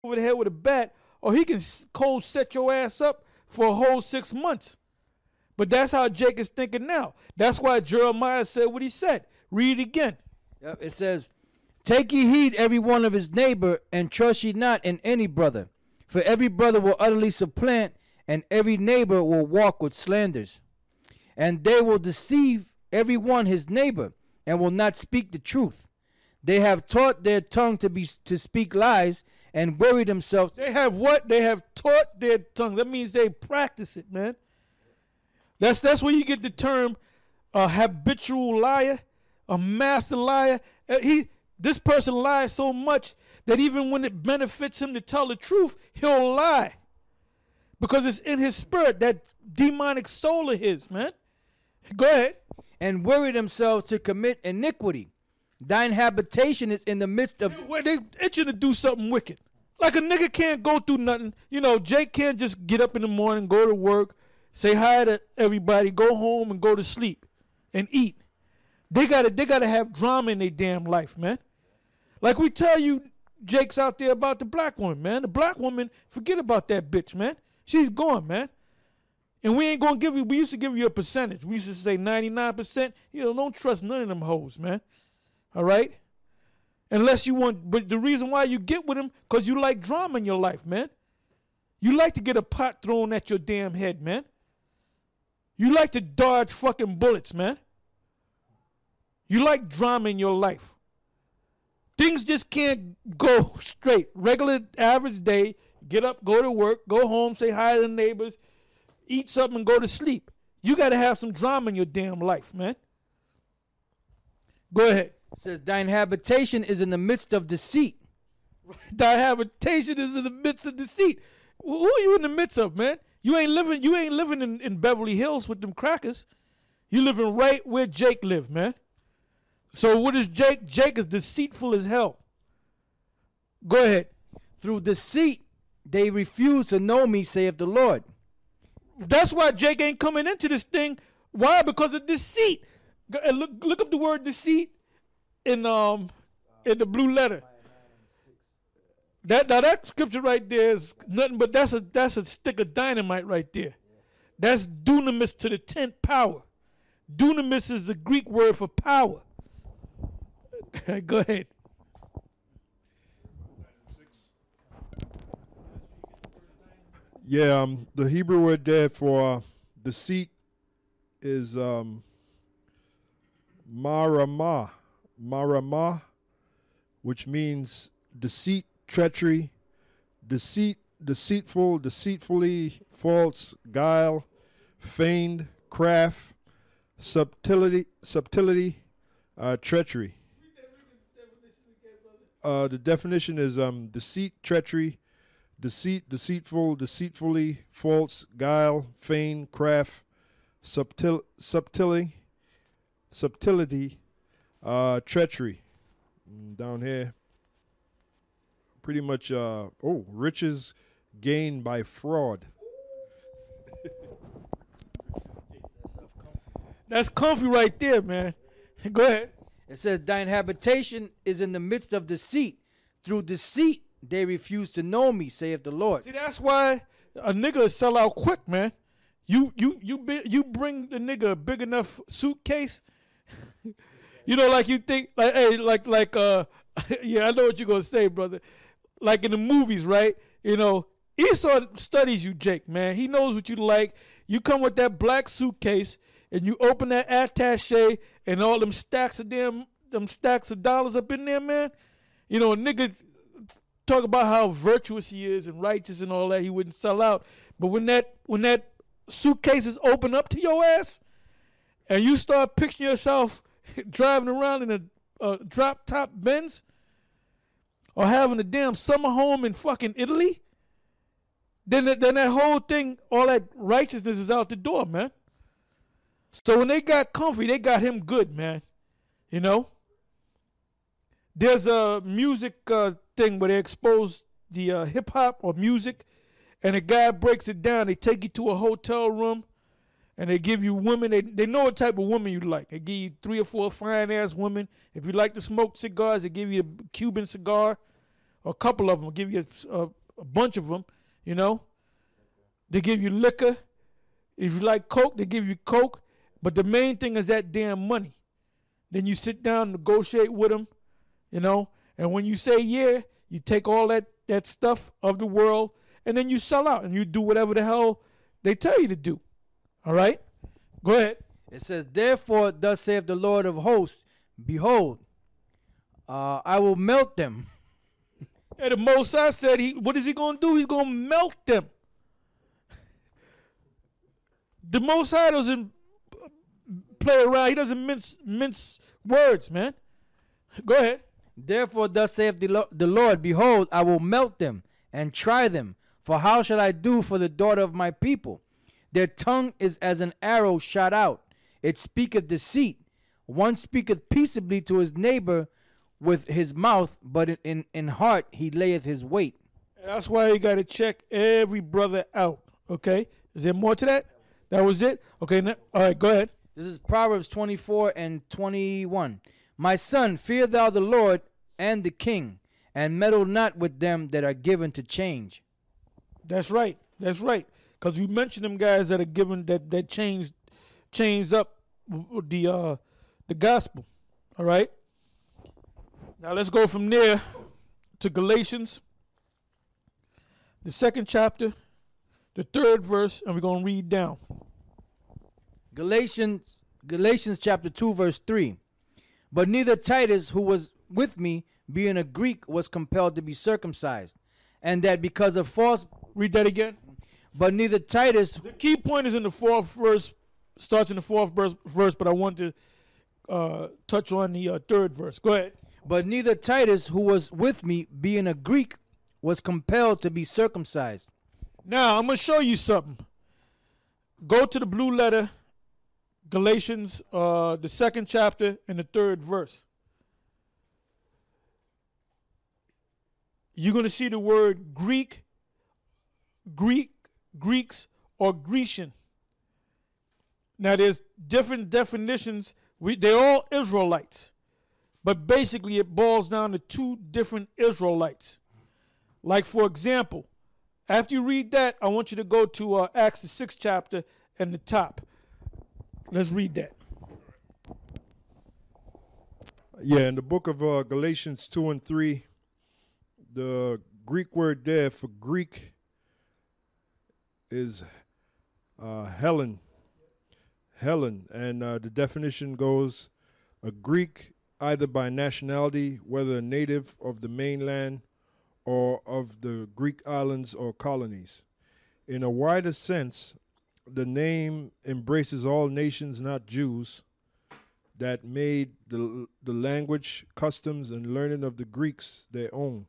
over the head with a bat, or he can cold set your ass up for a whole 6 months. But that's how Jake is thinking now. That's why Jeremiah said what he said. Read it again. Yep, it says, take ye heed every one of his neighbor, and trust ye not in any brother. For every brother will utterly supplant, and every neighbor will walk with slanders. And they will deceive every one his neighbor, and will not speak the truth. They have taught their tongue to speak lies, and weary themselves. They have what? They have taught their tongue. That means they practice it, man. That's where you get the term habitual liar, a master liar. This person lies so much that even when it benefits him to tell the truth, he'll lie. Because it's in his spirit, that demonic soul of his, man. Go ahead. And weary themselves to commit iniquity. Thine habitation is in the midst of... They itching to do something wicked. Like a nigga can't go through nothing. You know, Jake can't just get up in the morning, go to work, say hi to everybody, go home and go to sleep and eat. They gotta have drama in their damn life, man. Like we tell you, Jake's out there about the black woman, man. The black woman, forget about that bitch, man. She's gone, man. And we ain't gonna give you, we used to give you a percentage. We used to say 99%. You know, don't trust none of them hoes, man. All right? Unless you want, but the reason why you get with them, because you like drama in your life, man. You like to get a pot thrown at your damn head, man. You like to dodge fucking bullets, man. You like drama in your life. Things just can't go straight. Regular, average day, get up, go to work, go home, say hi to the neighbors, eat something and go to sleep. You got to have some drama in your damn life, man. Go ahead. It says, thine habitation is in the midst of deceit. Thy habitation is in the midst of deceit. Who are you in the midst of, man? You ain't living in Beverly Hills with them crackers. You living right where Jake lived, man. So what is Jake? Jake is deceitful as hell. Go ahead. Through deceit they refuse to know me, saith the Lord. That's why Jake ain't coming into this thing. Why? Because of deceit. Look up the word deceit in the blue letter. That scripture right there is nothing but that's a stick of dynamite right there. That's dunamis to the 10th power. Dunamis is the Greek word for power. Go ahead. Yeah, the Hebrew word there for deceit is marama, which means deceit, treachery, deceitful, deceitfully, false, guile, feigned, craft, subtlety, treachery. The definition is deceit, treachery, deceit, deceitful, deceitfully, false, guile, feign, craft, subtlety, treachery. Down here, pretty much, riches gained by fraud. That's comfy right there, man. Go ahead. It says, thine habitation is in the midst of deceit. Through deceit they refuse to know me, saith the Lord. See, that's why a nigga sell out quick, man. You bring the nigga a big enough suitcase. You know, like you think, like, hey, yeah, I know what you're gonna say, brother. Like in the movies, right? You know, Esau studies you, Jake, man. He knows what you like. You come with that black suitcase and you open that attaché and all them stacks of dollars up in there, man. You know, a nigga talk about how virtuous he is and righteous and all that. He wouldn't sell out. But when that suitcase is open up to your ass and you start picturing yourself driving around in a drop top Benz or having a damn summer home in fucking Italy, then that whole thing, all that righteousness is out the door, man. So when they got comfy, they got him good, man. You know? There's a music thing where they expose the hip-hop or music, and a guy breaks it down. They take you to a hotel room, and they give you women. They know what type of woman you like. They give you 3 or 4 fine-ass women. If you like to smoke cigars, they give you a Cuban cigar a couple of them. Give you a bunch of them. You know, they give you liquor. If you like Coke, they give you Coke. But the main thing is that damn money. Then you sit down, negotiate with them, you know. And when you say yeah, you take all that stuff of the world, and then you sell out and you do whatever the hell they tell you to do. All right? Go ahead. It says, therefore, thus saith the Lord of hosts, behold, I will melt them. And the Most High said, what is he going to do? He's going to melt them. The Most High doesn't play around. He doesn't mince words, man. Go ahead. Therefore, thus saith the Lord, behold, I will melt them and try them. For how shall I do for the daughter of my people? Their tongue is as an arrow shot out. It speaketh deceit. One speaketh peaceably to his neighbor with his mouth, but in heart he layeth his weight. That's why you got to check every brother out, okay? Is there more to that? That was it? Okay, all right, go ahead. This is Proverbs 24 and 21. My son, fear thou the Lord and the king, and meddle not with them that are given to change. That's right. That's right. Because you mentioned them guys that are given that change up the gospel. All right. Now let's go from there to Galatians, the 2nd chapter, the 3rd verse, and we're gonna read down. Galatians chapter 2 verse 3. But neither Titus, who was with me, being a Greek, was compelled to be circumcised, and that because of false. Read that again. But neither Titus. The key point is in the 4th verse, starts in the 4th verse, but I want to touch on the 3rd verse. Go ahead. But neither Titus, who was with me, being a Greek, was compelled to be circumcised. Now, I'm going to show you something. Go to the blue letter, Galatians, the 2nd chapter and the 3rd verse. You're going to see the word Greeks, or Grecian. Now, there's different definitions. They're all Israelites. But basically, it boils down to two different Israelites. Like, for example, after you read that, I want you to go to Acts, the 6th chapter, and the top. Let's read that. Yeah, in the book of Galatians 2 and 3, the Greek word there for Greek is Helen. And the definition goes, a Greek either by nationality, whether a native of the mainland or of the Greek islands or colonies. In a wider sense, the name embraces all nations, not Jews, that made the language, customs, and learning of the Greeks their own.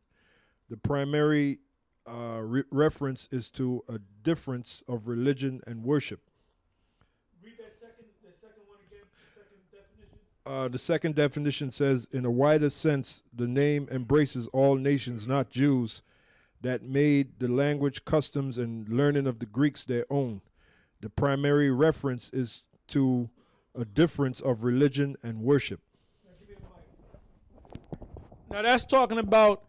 The primary reference is to a difference of religion and worship. Read that second one again, the second definition. The second definition says, in a wider sense, the name embraces all nations, not Jews, that made the language, customs, and learning of the Greeks their own. The primary reference is to a difference of religion and worship. Now that's talking about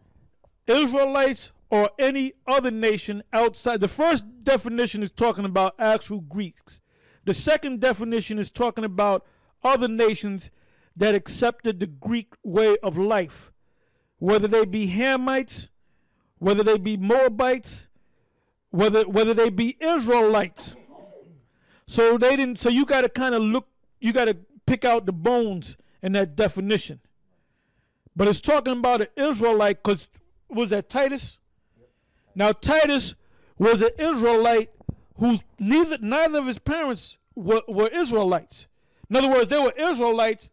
Israelites or any other nation outside. The first definition is talking about actual Greeks. The second definition is talking about other nations that accepted the Greek way of life, whether they be Hamites, whether they be Moabites, whether they be Israelites. So they didn't. So you got to kind of look. You got to pick out the bones in that definition. But it's talking about an Israelite, because was that Titus? Now Titus was an Israelite whose neither of his parents were Israelites. In other words, they were Israelites,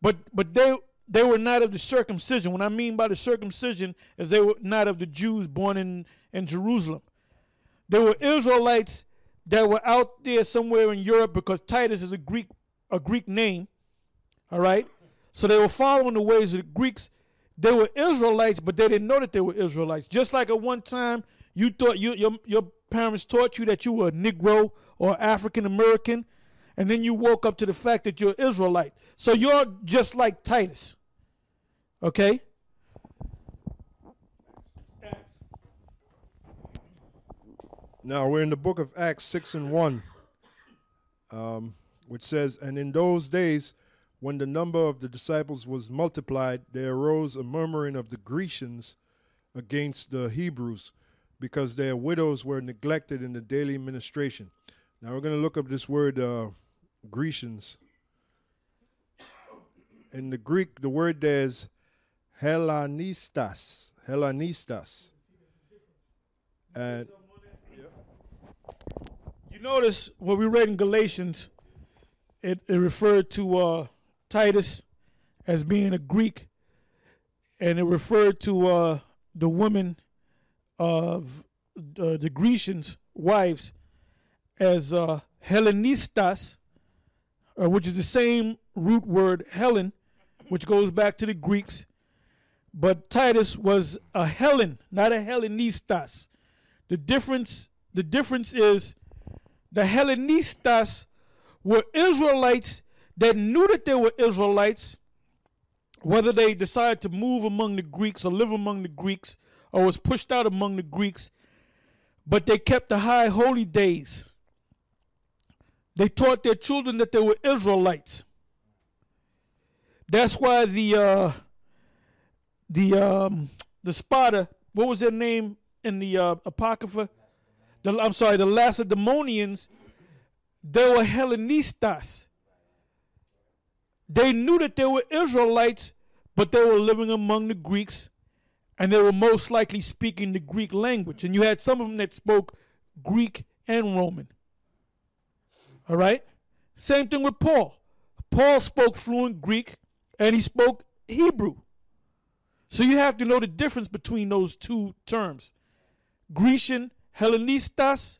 but they were not of the circumcision. What I mean by the circumcision is they were not of the Jews born in Jerusalem. They were Israelites that were out there somewhere in Europe, because Titus is a Greek name. All right? So they were following the ways of the Greeks. They were Israelites, but they didn't know that they were Israelites. Just like at one time you thought your parents taught you that you were a Negro or African American, and then you woke up to the fact that you're Israelite. So you're just like Titus. Okay? Now we're in the book of Acts 6:1, which says, "And in those days, when the number of the disciples was multiplied, there arose a murmuring of the Grecians against the Hebrews, because their widows were neglected in the daily ministration." Now we're going to look up this word Grecians. In the Greek, the word there is Hellenistas. Hellenistas. And You notice what we read in Galatians, it referred to Titus as being a Greek, and it referred to the women of the Grecians' wives as Hellenistas, which is the same root word Helen, which goes back to the Greeks. But Titus was a Hellen, not a Hellenistas. The difference is the Hellenistas were Israelites that knew that they were Israelites, whether they decided to move among the Greeks or live among the Greeks or was pushed out among the Greeks, but they kept the high holy days. They taught their children that they were Israelites. That's why the Sparta, what was their name in the Apocrypha? The Lacedaemonians, they were Hellenistas. They knew that they were Israelites, but they were living among the Greeks, and they were most likely speaking the Greek language. And you had some of them that spoke Greek and Roman. All right? Same thing with Paul. Paul spoke fluent Greek, and he spoke Hebrew. So you have to know the difference between those two terms. Grecian, Hellenistas,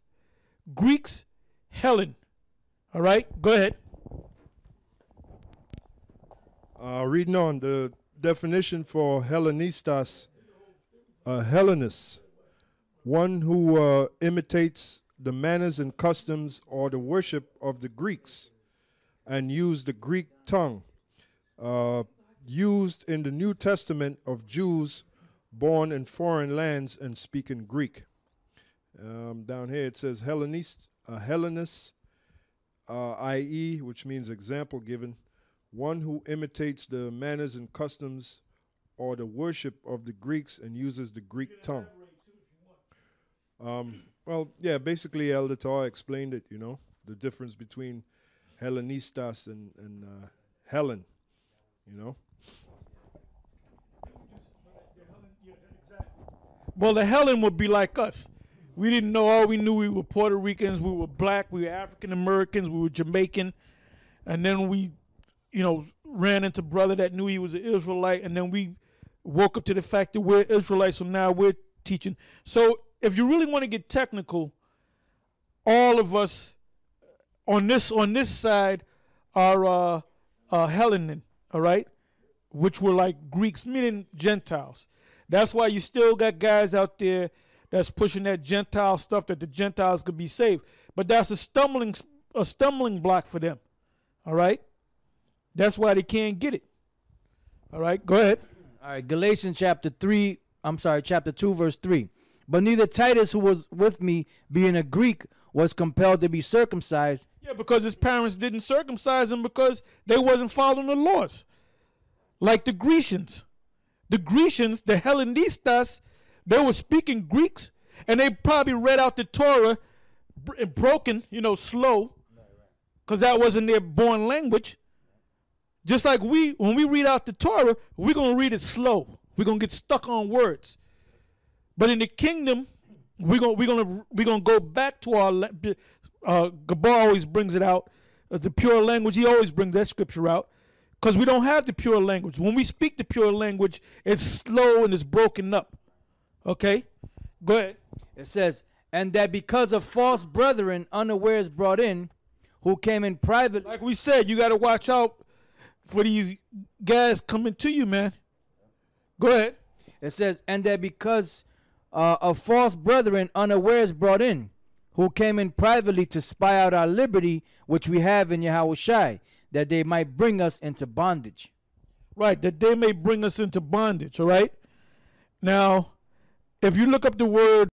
Greeks, Hellen. All right? Go ahead. Reading on, the definition for Hellenistas, Hellenist, one who imitates the manners and customs or the worship of the Greeks and use the Greek tongue, used in the New Testament of Jews born in foreign lands and speaking Greek. Down here it says Hellenist, i.e., which means example given, one who imitates the manners and customs or the worship of the Greeks and uses the Greek tongue. Well, yeah, basically Elder Tar explained it, the difference between Hellenistas and Hellen, Well, the Hellen would be like us. We didn't know. All we knew, we were Puerto Ricans, we were black, we were African Americans, we were Jamaican, and then we, ran into brother that knew he was an Israelite, and then we woke up to the fact that we're Israelites, so now we're teaching. So if you really want to get technical, all of us on this side are Hellenen, all right, which were like Greeks, meaning Gentiles. That's why you still got guys out there that's pushing that Gentile stuff, that the Gentiles could be saved. But that's a stumbling block for them. All right? That's why they can't get it. All right, go ahead. All right, Galatians chapter 2, verse 3. But neither Titus, who was with me, being a Greek, was compelled to be circumcised. Yeah, because his parents didn't circumcise him because they wasn't following the laws. Like the Grecians. The Grecians, the Hellenistas, they were speaking Greeks, and they probably read out the Torah broken, slow, because that wasn't their born language. Just like when we read out the Torah, we're going to read it slow. We're going to get stuck on words. But in the kingdom, we're going to go back to our Gabar always brings it out, the pure language. He always brings that scripture out. Because we don't have the pure language. When we speak the pure language, it's slow and it's broken up. Okay? Go ahead. It says, and that because of false brethren unawares brought in, who came in private. Like we said, you got to watch out for these guys coming to you, man. Go ahead. It says, and that because of false brethren unawares brought in, who came in privately to spy out our liberty, which we have in Yahweh Shai, that they might bring us into bondage. Right, that they may bring us into bondage, all right? Now, if you look up the word